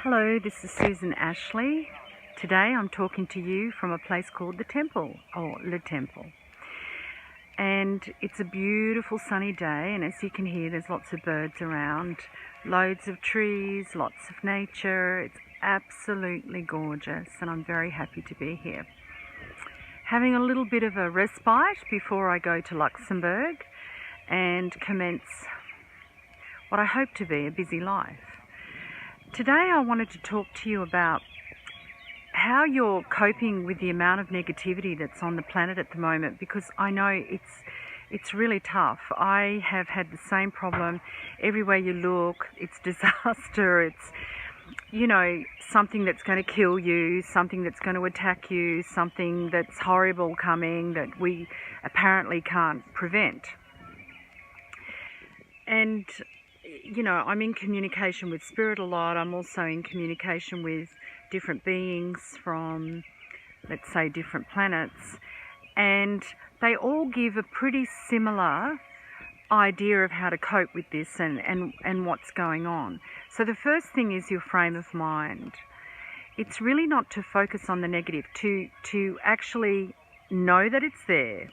Hello, this is Susan Ashley. Today I'm talking to you from a place called the Temple, or Le Temple. And it's a beautiful sunny day, and as you can hear, there's lots of birds around, loads of trees, lots of nature. It's absolutely gorgeous, and I'm very happy to be here. Having a little bit of a respite before I go to Luxembourg and commence what I hope to be a busy life. Today I wanted to talk to you about how you're coping with the amount of negativity that's on the planet at the moment, because I know it's really tough. I have had the same problem everywhere you look. It's disaster. It's, something that's going to kill you, something that's going to attack you, something that's horrible coming that we apparently can't prevent. And I'm in communication with spirit a lot. I'm also in communication with different beings from, let's say, different planets. And they all give a pretty similar idea of how to cope with this and what's going on. So the first thing is your frame of mind. It's really not to focus on the negative, to actually know that it's there.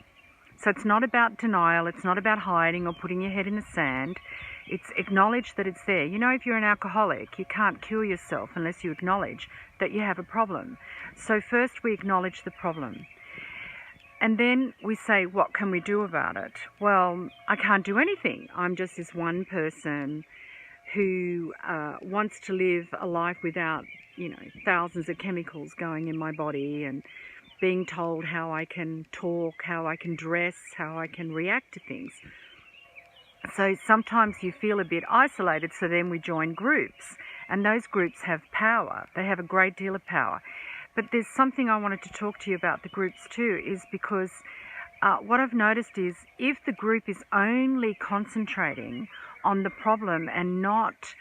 So it's not about denial. It's not about hiding or putting your head in the sand. It's acknowledge that it's there. If you're an alcoholic, you can't cure yourself unless you acknowledge that you have a problem. So first we acknowledge the problem. And then we say, what can we do about it? Well, I can't do anything. I'm just this one person who wants to live a life without, thousands of chemicals going in my body and being told how I can talk, how I can dress, how I can react to things. So sometimes you feel a bit isolated, so then we join groups, and those groups have power. They have a great deal of power. But there's something I wanted to talk to you about the groups too, is because what I've noticed is if the group is only concentrating on the problem and not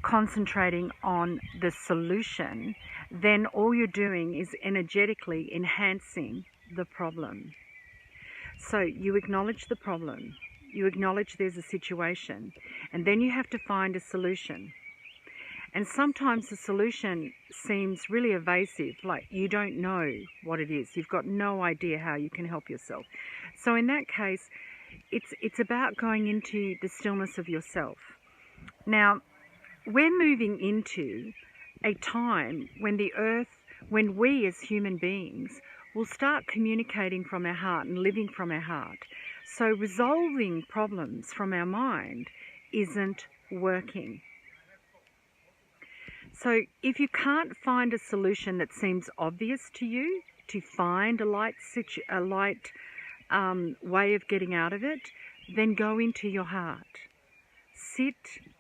concentrating on the solution, then all you're doing is energetically enhancing the problem. So you acknowledge the problem. You acknowledge there's a situation, and then you have to find a solution. And sometimes the solution seems really evasive, like you don't know what it is. You've got no idea how you can help yourself. So in that case, it's about going into the stillness of yourself. Now, we're moving into a time when when we as human beings will start communicating from our heart and living from our heart. So resolving problems from our mind isn't working. So if you can't find a solution that seems obvious to you, to find a light way of getting out of it, then go into your heart. Sit,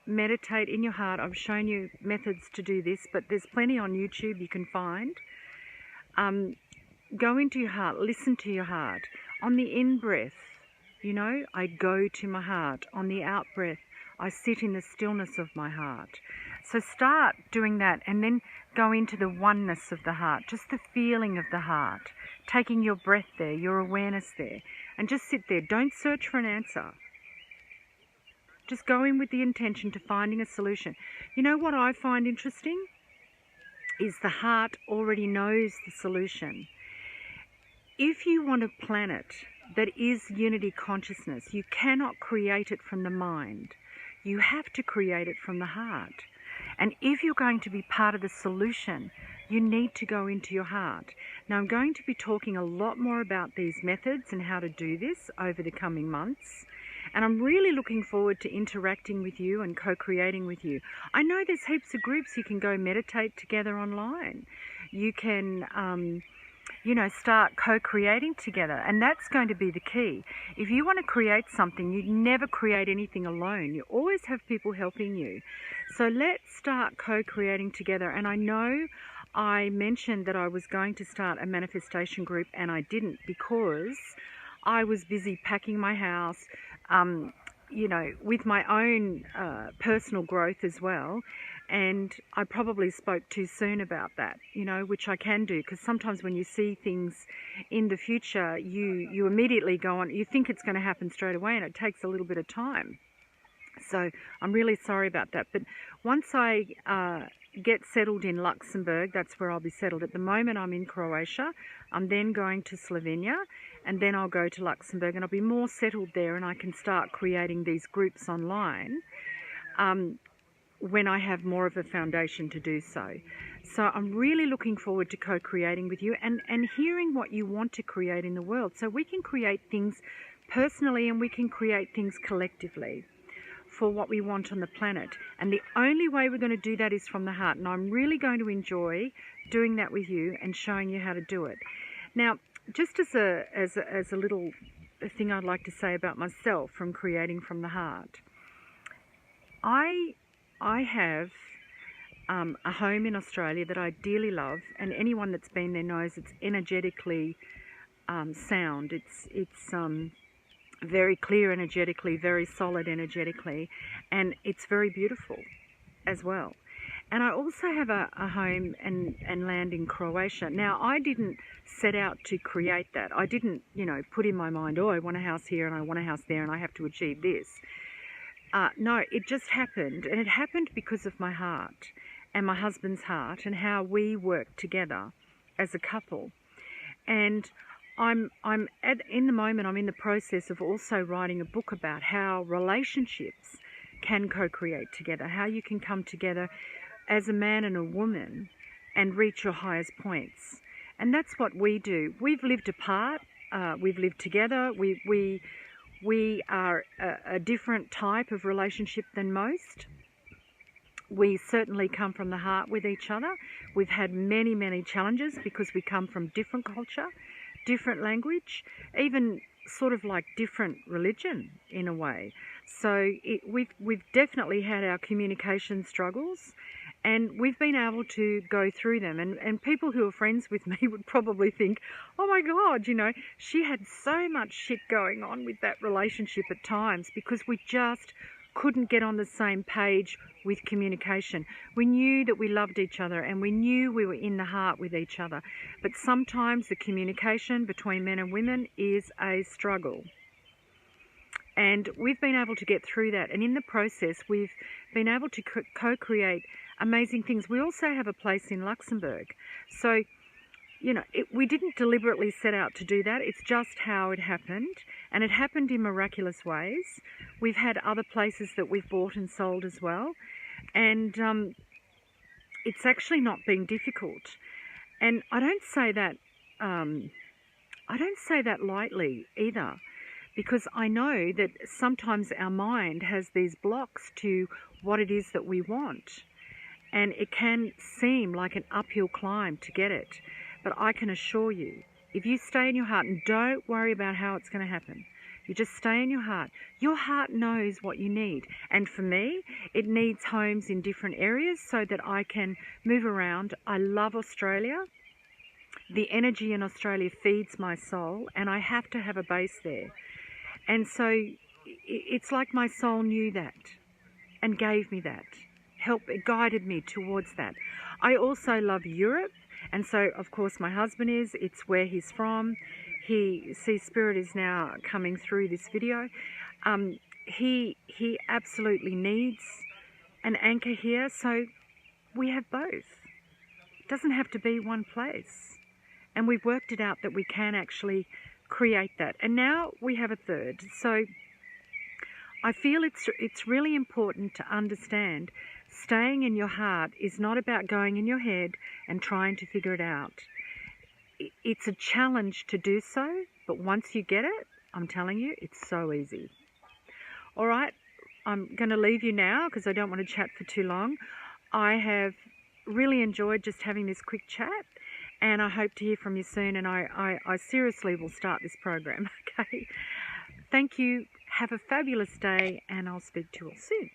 meditate in your heart. I've shown you methods to do this, but there's plenty on YouTube you can find. Go into your heart, listen to your heart. On the in-breath, I go to my heart. On the out-breath, I sit in the stillness of my heart. So start doing that, and then go into the oneness of the heart, just the feeling of the heart, taking your breath there, your awareness there, and just sit there. Don't search for an answer. Just go in with the intention to finding a solution. What I find interesting is the heart already knows the solution. If you want a planet that is unity consciousness, you cannot create it from the mind. You have to create it from the heart. And if you're going to be part of the solution, you need to go into your heart. Now, I'm going to be talking a lot more about these methods and how to do this over the coming months. And I'm really looking forward to interacting with you and co-creating with you. I know there's heaps of groups you can go meditate together online. You can start co-creating together, and that's going to be the key. If you want to create something, you never create anything alone. You always have people helping you. So let's start co-creating together. And I know I mentioned that I was going to start a manifestation group, and I didn't because I was busy packing my house, with my own personal growth as well. And I probably spoke too soon about that, which I can do, because sometimes when you see things in the future, you immediately go on, you think it's going to happen straight away, and it takes a little bit of time. So I'm really sorry about that. But once I get settled in Luxembourg. That's where I'll be settled. At the moment, I'm in Croatia. I'm then going to Slovenia, and then I'll go to Luxembourg, and I'll be more settled there, and I can start creating these groups online when I have more of a foundation to do so. So I'm really looking forward to co-creating with you and hearing what you want to create in the world, so we can create things personally and we can create things collectively for what we want on the planet. And the only way we're going to do that is from the heart. And I'm really going to enjoy doing that with you and showing you how to do it. Now, just as a little thing I'd like to say about myself from creating from the heart, I have a home in Australia that I dearly love, and anyone that's been there knows it's energetically sound. It's very clear energetically, very solid energetically, and it's very beautiful as well. And I also have a home and land in Croatia. Now, I didn't set out to create that. I didn't, put in my mind, oh, I want a house here and I want a house there and I have to achieve this. No, it just happened, and it happened because of my heart and my husband's heart and how we work together as a couple. And in the moment, I'm in the process of also writing a book about how relationships can co-create together, how you can come together as a man and a woman and reach your highest points. And that's what we do. We've lived apart, we've lived together, we are a different type of relationship than most. We certainly come from the heart with each other. We've had many, many challenges because we come from different culture, different language, even sort of like different religion in a way. So we've definitely had our communication struggles, and we've been able to go through them. And people who are friends with me would probably think, oh my God, she had so much shit going on with that relationship at times because we just couldn't get on the same page with communication. We knew that we loved each other and we knew we were in the heart with each other. But sometimes the communication between men and women is a struggle. And we've been able to get through that. And in the process, we've been able to co-create amazing things. We also have a place in Luxembourg. So, we didn't deliberately set out to do that. It's just how it happened. And it happened in miraculous ways. We've had other places that we've bought and sold as well. And it's actually not been difficult. And I don't say that lightly either, because I know that sometimes our mind has these blocks to what it is that we want. And it can seem like an uphill climb to get it. But I can assure you, if you stay in your heart and don't worry about how it's going to happen, you just stay in your heart knows what you need. And for me, it needs homes in different areas so that I can move around. I love Australia. The energy in Australia feeds my soul, and I have to have a base there. And so it's like my soul knew that and gave me that. It guided me towards that. I also love Europe. And so, of course, my husband it's where he's from. Spirit is now coming through this video. He absolutely needs an anchor here. So we have both. It doesn't have to be one place. And we've worked it out that we can actually create that. And now we have a third. So I feel it's really important to understand staying in your heart is not about going in your head and trying to figure it out. It's a challenge to do so, but once you get it, I'm telling you, it's so easy. All right, I'm going to leave you now because I don't want to chat for too long. I have really enjoyed just having this quick chat, and I hope to hear from you soon, and I seriously will start this program, okay? Thank you. Have a fabulous day, and I'll speak to you all soon.